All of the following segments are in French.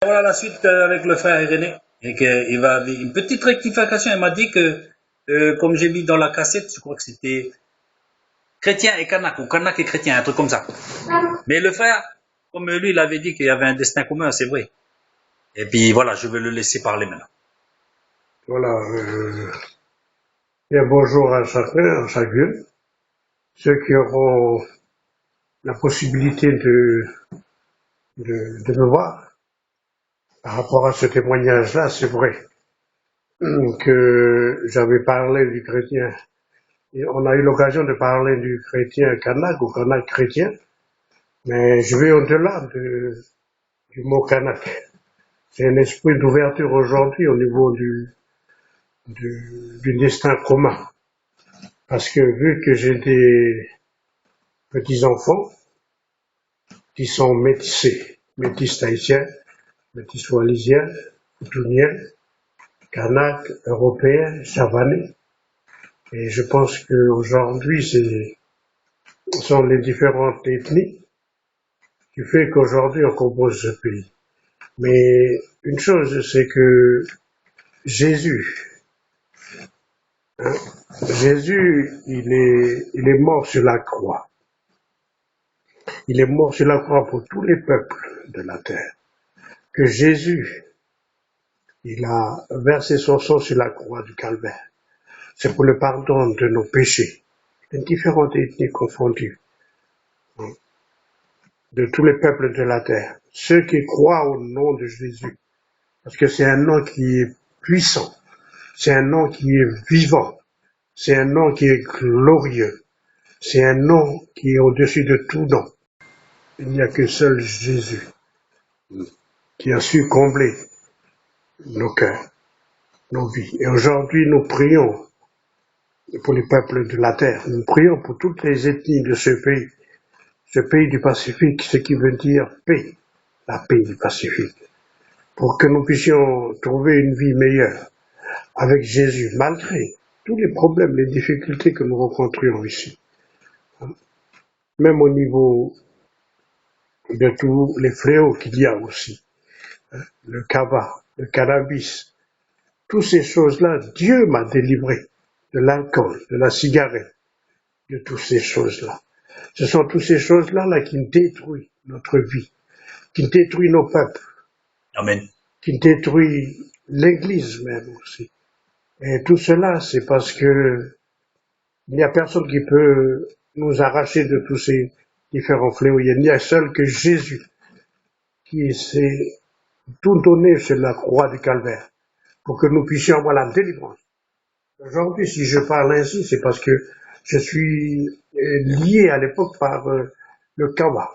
Voilà la suite avec le frère Irénée. Et qu'il va une petite rectification. Il m'a dit que, comme j'ai mis dans la cassette, je crois que c'était chrétien et Kanak, ou Kanak et chrétien, un truc comme ça. Mais le frère, comme lui, il avait dit qu'il y avait un destin commun, c'est vrai. Et puis voilà, je vais le laisser parler maintenant. Voilà. Bien bonjour à chacun, à chacune. Ceux qui auront la possibilité de me voir par rapport à ce témoignage-là, c'est vrai que j'avais parlé du chrétien. Et on a eu l'occasion de parler du chrétien kanak ou kanak chrétien, mais je vais au-delà du mot kanak. C'est un esprit d'ouverture aujourd'hui au niveau du destin commun. Parce que vu que j'ai des petits-enfants qui sont métissés, métis tahitiens, métis wallisiens, coutuniens, kanak, européens, chavanais. Et je pense qu'aujourd'hui, ce sont les différentes ethnies qui fait qu'aujourd'hui on compose ce pays. Mais une chose, c'est que Jésus, hein, Jésus, il est mort sur la croix. Il est mort sur la croix pour tous les peuples de la terre. Que Jésus, il a versé son sang sur la croix du calvaire. C'est pour le pardon de nos péchés, de différentes ethnies confondues, de tous les peuples de la terre. Ceux qui croient au nom de Jésus, parce que c'est un nom qui est puissant, c'est un nom qui est vivant, c'est un nom qui est glorieux, c'est un nom qui est au-dessus de tout nom. Il n'y a que seul Jésus qui a su combler nos cœurs, nos vies. Et aujourd'hui, nous prions pour les peuples de la terre. Nous prions pour toutes les ethnies de ce pays du Pacifique, ce qui veut dire paix, la paix du Pacifique, pour que nous puissions trouver une vie meilleure avec Jésus, malgré tous les problèmes, les difficultés que nous rencontrions ici. Même au niveau de tous les fléaux qu'il y a aussi, le kava, le cannabis, toutes ces choses-là, Dieu m'a délivré de l'alcool, de la cigarette, de toutes ces choses-là. Ce sont toutes ces choses-là là, qui détruisent notre vie, qui détruisent nos peuples, Amen. qui détruisent l'Église même aussi. Et tout cela, c'est parce que il n'y a personne qui peut nous arracher de tous ces différents fléaux. Il n'y a seul que Jésus qui s'est tout donné sur la croix du calvaire pour que nous puissions avoir la délivrance. Aujourd'hui, si je parle ainsi, c'est parce que je suis lié à l'époque par le kava,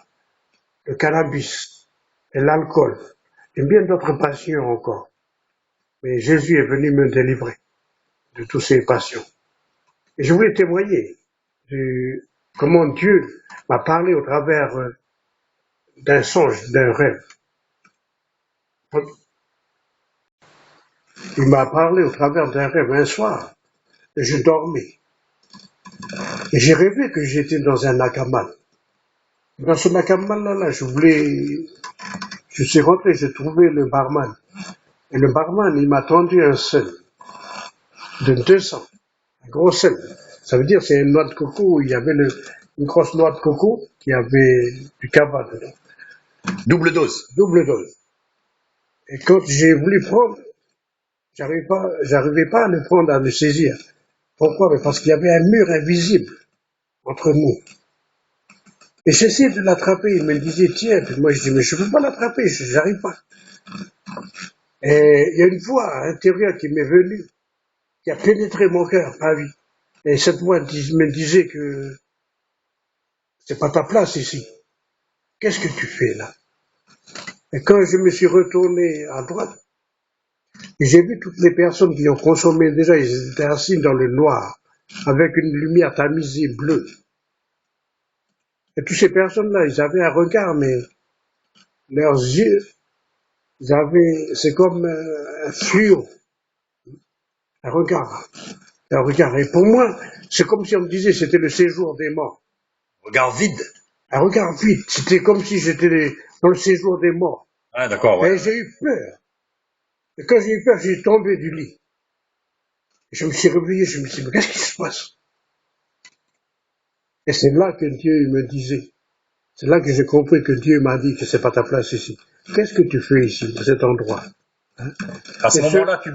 le cannabis et l'alcool et bien d'autres passions encore. Mais Jésus est venu me délivrer de toutes ces passions. Et je voulais témoigner de comment Dieu m'a parlé au travers d'un songe, d'un rêve. Il m'a parlé au travers d'un rêve un soir. Et je dormais. Et j'ai rêvé que j'étais dans un nakamal. Dans ce nakamal-là, je suis rentré, j'ai trouvé le barman. Et le barman, il m'a tendu un sel de 200, un gros sel. Ça veut dire c'est une noix de coco, il y avait une grosse noix de coco qui avait du kava dedans. Double dose. Double dose. Et quand j'ai voulu prendre, j'arrivais pas à le prendre, à le saisir. Pourquoi? Parce qu'il y avait un mur invisible entre nous. Et j'essayais de l'attraper, il me disait tiens, puis moi je dis mais je peux pas l'attraper, j'arrive pas. Et il y a une voix intérieure qui m'est venue, qui a pénétré mon cœur, ma vie. Et cette voix me disait que c'est pas ta place ici. Qu'est-ce que tu fais là? Et quand je me suis retourné à droite, j'ai vu toutes les personnes qui ont consommé déjà, ils étaient assis dans le noir, avec une lumière tamisée bleue. Et toutes ces personnes-là, ils avaient un regard, mais leurs yeux, c'est comme un fluo, un regard, un regard. Et pour moi, c'est comme si on me disait c'était le séjour des morts. Regard vide. Un regard vide, c'était comme si j'étais dans le séjour des morts. Ah, d'accord, ouais. Et j'ai eu peur. Et quand j'ai eu peur, j'ai tombé du lit. Et je me suis réveillé, je me suis dit, mais qu'est-ce qui se passe? Et c'est là que Dieu me disait, c'est là que j'ai compris que Dieu m'a dit que c'est pas ta place ici. Qu'est-ce que tu fais ici, dans cet endroit? Hein? À ce Et, ce- moment-là, tu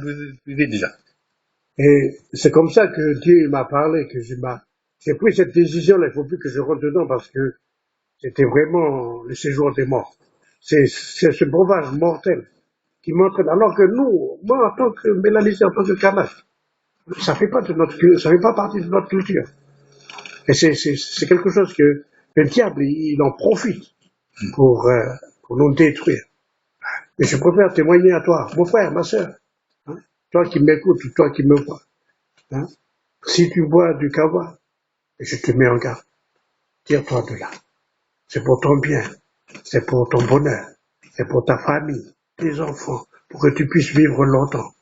buvais déjà. et c'est comme ça que Dieu m'a parlé, que j'ai pris cette décision-là. Il faut plus que je rentre dedans parce que c'était vraiment le séjour des morts. C'est ce breuvage mortel qui m'entraîne. Alors que nous, moi, en tant que Mélanisé, en tant que Kanak, ça fait pas de notre culture, ça fait pas partie de notre culture. Et c'est quelque chose que le diable, il en profite pour nous détruire. Et je préfère témoigner à toi, mon frère, ma soeur, hein, toi qui m'écoutes ou toi qui me vois. Hein, si tu bois du kava, je te mets en garde, tire-toi de là. C'est pour ton bien, c'est pour ton bonheur, c'est pour ta famille, tes enfants, pour que tu puisses vivre longtemps.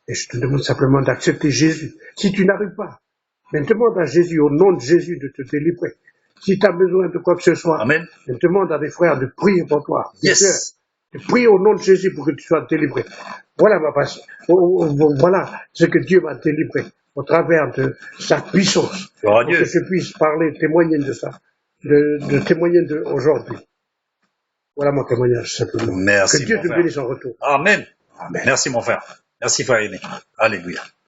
Et je te demande simplement d'accepter Jésus. Si tu n'arrives pas, mais demande à Jésus, au nom de Jésus, de te délivrer. Si tu as besoin de quoi que ce soit, Amen. demande à des frères de prier pour toi. Yes. De prier au nom de Jésus pour que tu sois délivré. Voilà ma passion. Voilà ce que Dieu m'a délivré au travers de sa puissance. Gloire à Pour que Dieu. je puisse parler, témoigner de ça, de témoigner d'aujourd'hui. Voilà mon témoignage simplement. Merci, Que Dieu mon te frère. bénisse en retour. Amen. Amen. Merci, mon frère. Merci, frère aîné. Alléluia.